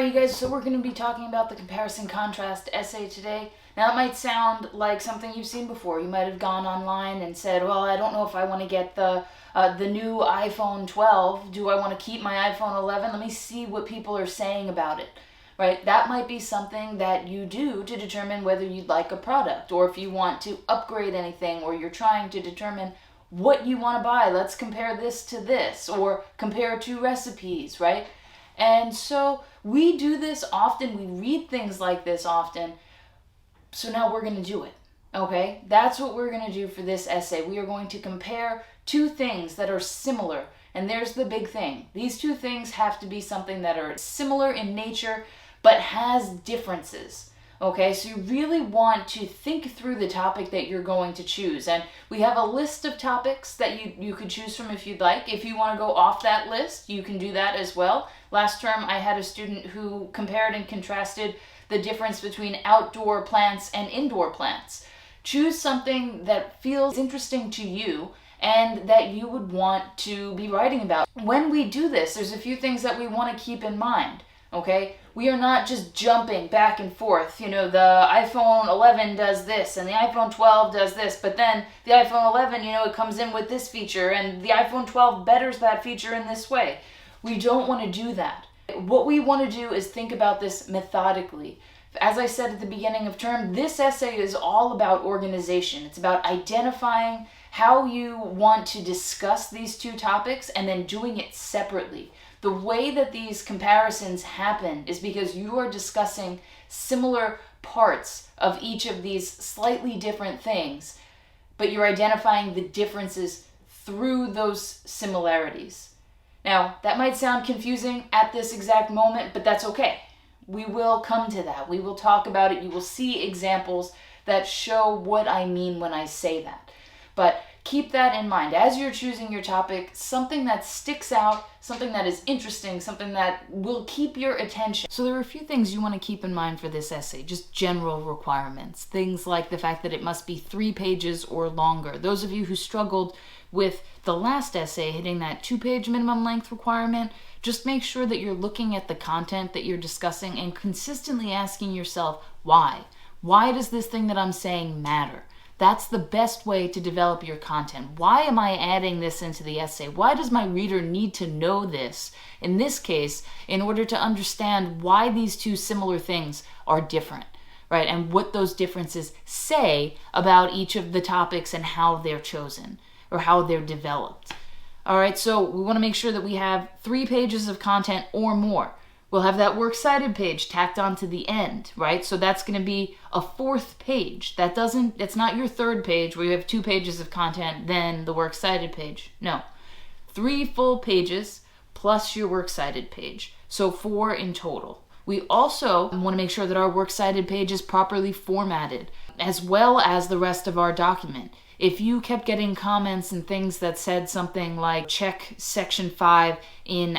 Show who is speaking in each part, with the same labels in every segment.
Speaker 1: Alright you guys, so we're going to be talking about the comparison contrast essay today. Now that might sound like something you've seen before. You might have gone online and said, well, I don't know if I want to get the new iPhone 12. Do I want to keep my iPhone 11? Let me see what people are saying about it. Right? That might be something that you do to determine whether you'd like a product, or if you want to upgrade anything, or you're trying to determine what you want to buy. Let's compare this to this, or compare two recipes, right? And so we do this often, we read things like this often, so now we're going to do it, okay? That's what we're going to do for this essay. We are going to compare two things that are similar, and there's the big thing. These two things have to be something that are similar in nature, but has differences. Okay, so you really want to think through the topic that you're going to choose. And we have a list of topics that you could choose from if you'd like. If you want to go off that list, you can do that as well. Last term, I had a student who compared and contrasted the difference between outdoor plants and indoor plants. Choose something that feels interesting to you and that you would want to be writing about. When we do this, there's a few things that we want to keep in mind. Okay, we are not just jumping back and forth. You know, the iPhone 11 does this and the iPhone 12 does this, but then the iPhone 11, you know, it comes in with this feature and the iPhone 12 betters that feature in this way. We don't want to do that. What we want to do is think about this methodically. As I said at the beginning of term, this essay is all about organization. It's about identifying how you want to discuss these two topics and then doing it separately. The way that these comparisons happen is because you are discussing similar parts of each of these slightly different things, but you're identifying the differences through those similarities. Now, that might sound confusing at this exact moment, but that's okay. We will come to that. We will talk about it. You will see examples that show what I mean when I say that. But keep that in mind. As you're choosing your topic, something that sticks out, something that is interesting, something that will keep your attention. So there are a few things you want to keep in mind for this essay, just general requirements. Things like the fact that it must be 3 pages or longer. Those of you who struggled with the last essay hitting that 2-page minimum length requirement, just make sure that you're looking at the content that you're discussing and consistently asking yourself, why? Why does this thing that I'm saying matter? That's the best way to develop your content. Why am I adding this into the essay? Why does my reader need to know this? In this case, in order to understand why these two similar things are different, right? And what those differences say about each of the topics and how they're chosen or how they're developed. All right, so we want to make sure that we have 3 pages of content or more. We'll have that works cited page tacked onto the end, right? So that's going to be a 4th page. It's not your 3rd page where you have 2 pages of content, then the works cited page. No, 3 full pages plus your works cited page. So 4 in total. We also want to make sure that our works cited page is properly formatted, as well as the rest of our document. If you kept getting comments and things that said something like check section 5 in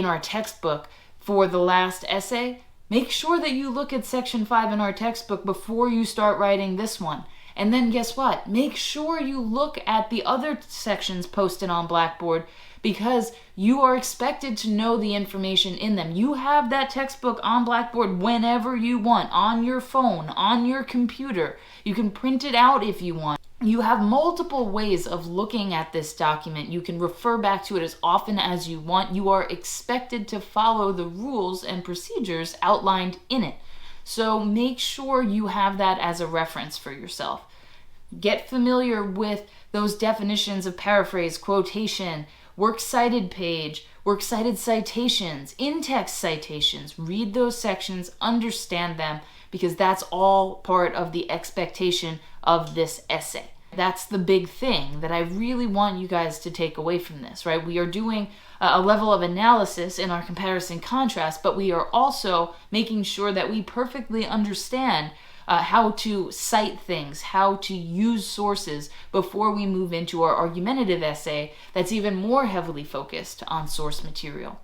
Speaker 1: our textbook for the last essay, make sure that you look at section 5 in our textbook before you start writing this one. And then guess what? Make sure you look at the other sections posted on Blackboard, because you are expected to know the information in them. You have that textbook on Blackboard whenever you want, on your phone, on your computer. You can print it out if you want. You have multiple ways of looking at this document. You can refer back to it as often as you want. You are expected to follow the rules and procedures outlined in it. So make sure you have that as a reference for yourself. Get familiar with those definitions of paraphrase, quotation, works cited page, works cited citations, in-text citations. Read those sections, understand them, because that's all part of the expectation of this essay. That's the big thing that I really want you guys to take away from this, right? We are doing a level of analysis in our comparison contrast, but we are also making sure that we perfectly understand how to cite things, how to use sources before we move into our argumentative essay that's even more heavily focused on source material.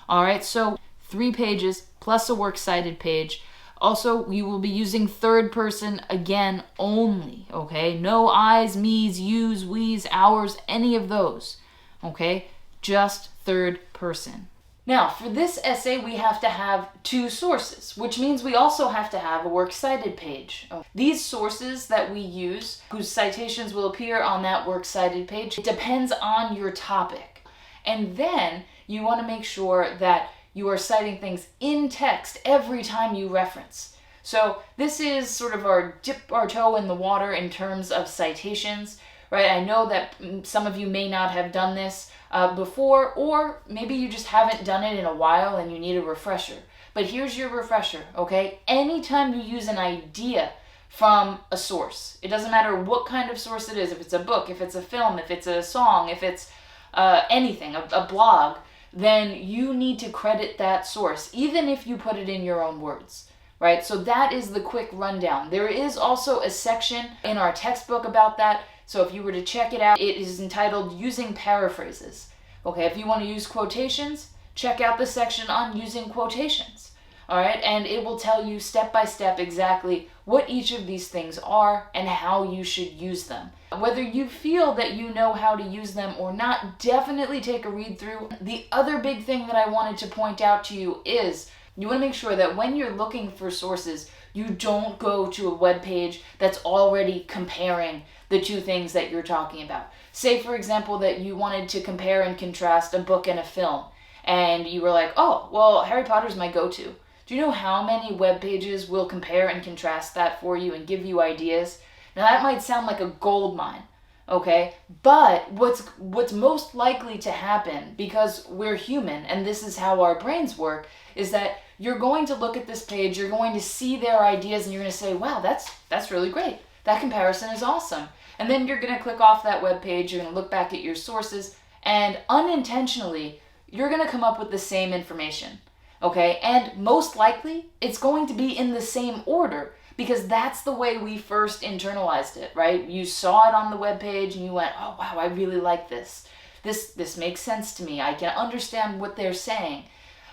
Speaker 1: All right, so 3 pages plus a works cited page. Also, you will be using 3rd person again only, okay? No I's, me's, you's, we's, ours, any of those, okay? Just 3rd person. Now, for this essay, we have to have two sources, which means we also have to have a works cited page. These sources that we use, whose citations will appear on that works cited page, it depends on your topic. And then you want to make sure that you are citing things in text every time you reference. So this is sort of our dip our toe in the water in terms of citations, right? I know that some of you may not have done this before, or maybe you just haven't done it in a while and you need a refresher. But here's your refresher, okay? Anytime you use an idea from a source, it doesn't matter what kind of source it is, if it's a book, if it's a film, if it's a song, if it's anything, a blog, then you need to credit that source, even if you put it in your own words, right? So that is the quick rundown. There is also a section in our textbook about that. So if you were to check it out, it is entitled Using Paraphrases. Okay, if you want to use quotations, check out the section on using quotations. All right, and it will tell you step by step exactly what each of these things are and how you should use them. Whether you feel that you know how to use them or not, definitely take a read through. The other big thing that I wanted to point out to you is you want to make sure that when you're looking for sources, you don't go to a web page that's already comparing the two things that you're talking about. Say, for example, that you wanted to compare and contrast a book and a film, and you were like, oh, well, Harry Potter's my go-to. Do you know how many web pages will compare and contrast that for you and give you ideas? Now, that might sound like a gold mine, okay? But what's most likely to happen, because we're human and this is how our brains work, is that you're going to look at this page, you're going to see their ideas, and you're going to say, wow, that's really great. That comparison is awesome. And then you're going to click off that web page, you're going to look back at your sources, and unintentionally, you're going to come up with the same information, okay? And most likely, it's going to be in the same order, because that's the way we first internalized it, right? You saw it on the web page, and you went, oh, wow, I really like this. This makes sense to me. I can understand what they're saying.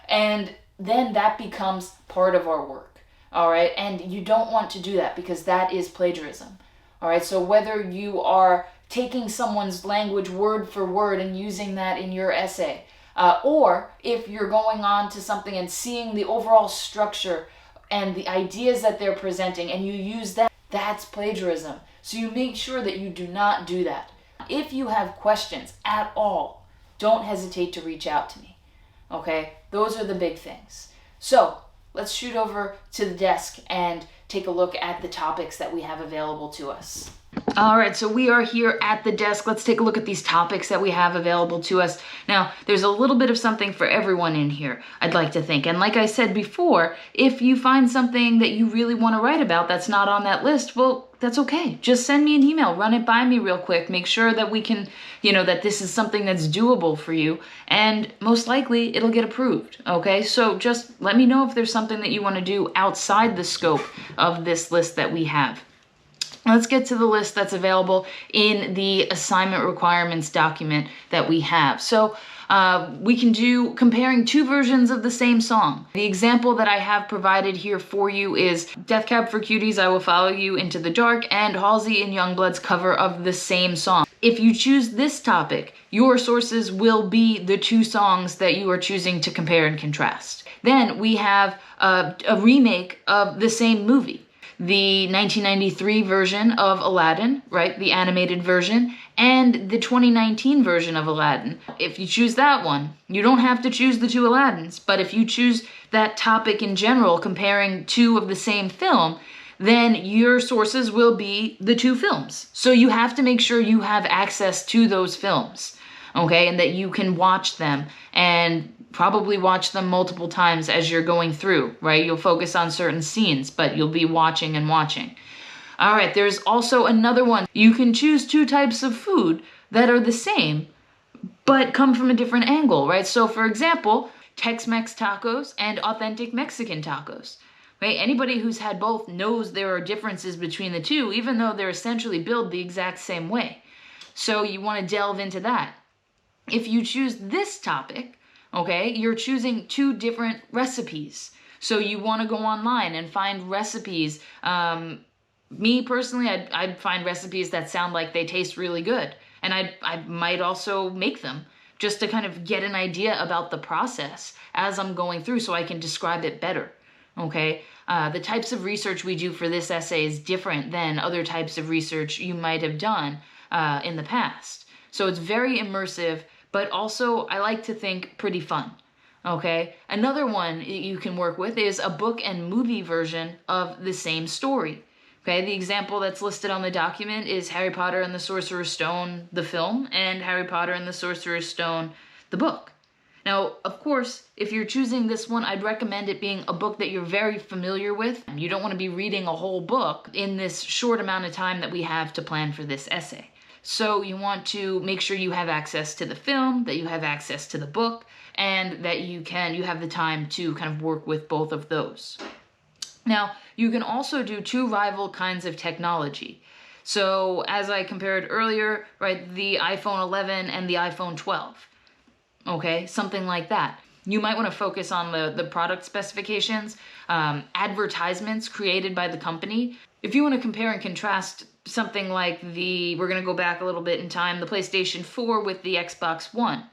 Speaker 1: And then that becomes part of our work, all right? And you don't want to do that, because that is plagiarism. All right, so whether you are taking someone's language word for word and using that in your essay, or if you're going on to something and seeing the overall structure and the ideas that they're presenting and you use that, that's plagiarism. So you make sure that you do not do that. If you have questions at all, don't hesitate to reach out to me, okay? Those are the big things. So let's shoot over to the desk and take a look at the topics that we have available to us. All right, so we are here at the desk. Let's take a look at these topics that we have available to us. Now, there's a little bit of something for everyone in here, I'd like to think. And like I said before, if you find something that you really want to write about that's not on that list, well, that's okay. Just send me an email, run it by me real quick, make sure that we can, that this is something that's doable for you, and most likely it'll get approved, okay? So just let me know if there's something that you want to do outside the scope of this list that we have. Let's get to the list that's available in the assignment requirements document that we have. So we can do comparing two versions of the same song. The example that I have provided here for you is Death Cab for Cuties, I Will Follow You Into the Dark, and Halsey and Youngblood's cover of the same song. If you choose this topic, your sources will be the two songs that you are choosing to compare and contrast. Then we have a remake of the same movie. The 1993 version of Aladdin, right, the animated version, and the 2019 version of Aladdin. If you choose that one, you don't have to choose the two Aladdins, but if you choose that topic in general, comparing two of the same film, then your sources will be the two films. So you have to make sure you have access to those films, okay, and that you can watch them and probably watch them multiple times as you're going through, right? You'll focus on certain scenes, but you'll be watching and watching. All right, there's also another one. You can choose two types of food that are the same, but come from a different angle, right? So for example, Tex-Mex tacos and authentic Mexican tacos, right? Anybody who's had both knows there are differences between the two, even though they're essentially built the exact same way. So you want to delve into that. If you choose this topic, okay, you're choosing two different recipes. So you want to go online and find recipes. Me personally, I'd find recipes that sound like they taste really good. And I might also make them just to kind of get an idea about the process as I'm going through so I can describe it better. Okay, the types of research we do for this essay is different than other types of research you might have done in the past. So it's very immersive, but also I like to think pretty fun. Okay, another one you can work with is a book and movie version of the same story. Okay, the example that's listed on the document is Harry Potter and the Sorcerer's Stone, the film, and Harry Potter and the Sorcerer's Stone, the book. Now, of course, if you're choosing this one, I'd recommend it being a book that you're very familiar with. You don't want to be reading a whole book in this short amount of time that we have to plan for this essay. So you want to make sure you have access to the film, that you have access to the book, and that you have the time to kind of work with both of those. Now, you can also do two rival kinds of technology. So as I compared earlier, right, the iPhone 11 and the iPhone 12. Okay, something like that. You might want to focus on the product specifications, advertisements created by the company. If you want to compare and contrast something like we're going to go back a little bit in time, the PlayStation 4 with the Xbox One,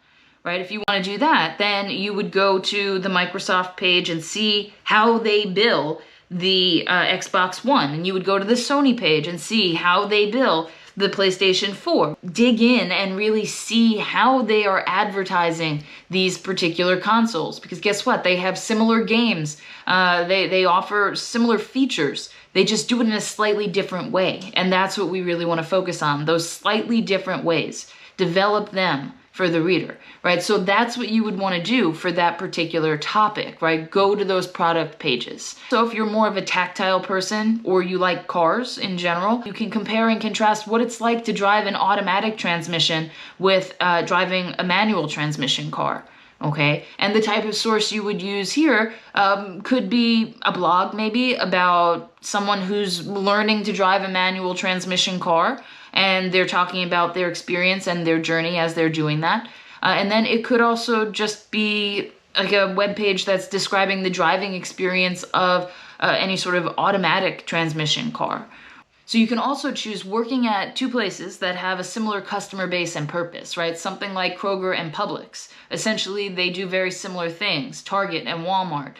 Speaker 1: right? If you want to do that, then you would go to the Microsoft page and see how they bill the Xbox One, and you would go to the Sony page and see how they bill the PlayStation 4. Dig in and really see how they are advertising these particular consoles, because guess what? They have similar games. They offer similar features. They just do it in a slightly different way, and that's what we really want to focus on, those slightly different ways. Develop them for the reader, right? So that's what you would want to do for that particular topic, right? Go to those product pages. So if you're more of a tactile person or you like cars in general, you can compare and contrast what it's like to drive an automatic transmission with driving a manual transmission car. Okay, and the type of source you would use here could be a blog maybe about someone who's learning to drive a manual transmission car, and they're talking about their experience and their journey as they're doing that. And then it could also just be like a web page that's describing the driving experience of any sort of automatic transmission car. So you can also choose working at two places that have a similar customer base and purpose, right? Something like Kroger and Publix. Essentially, they do very similar things. Target and Walmart,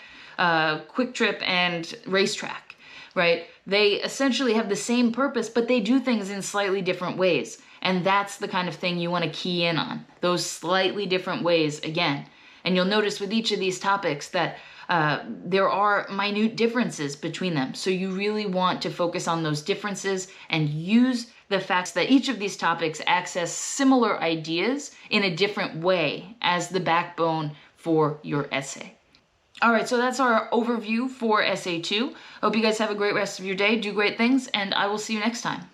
Speaker 1: Quick Trip and Racetrack, right? They essentially have the same purpose, but they do things in slightly different ways. And that's the kind of thing you want to key in on, those slightly different ways again. And you'll notice with each of these topics that there are minute differences between them. So you really want to focus on those differences and use the fact that each of these topics access similar ideas in a different way as the backbone for your essay. All right, so that's our overview for Essay 2. I hope you guys have a great rest of your day, do great things, and I will see you next time.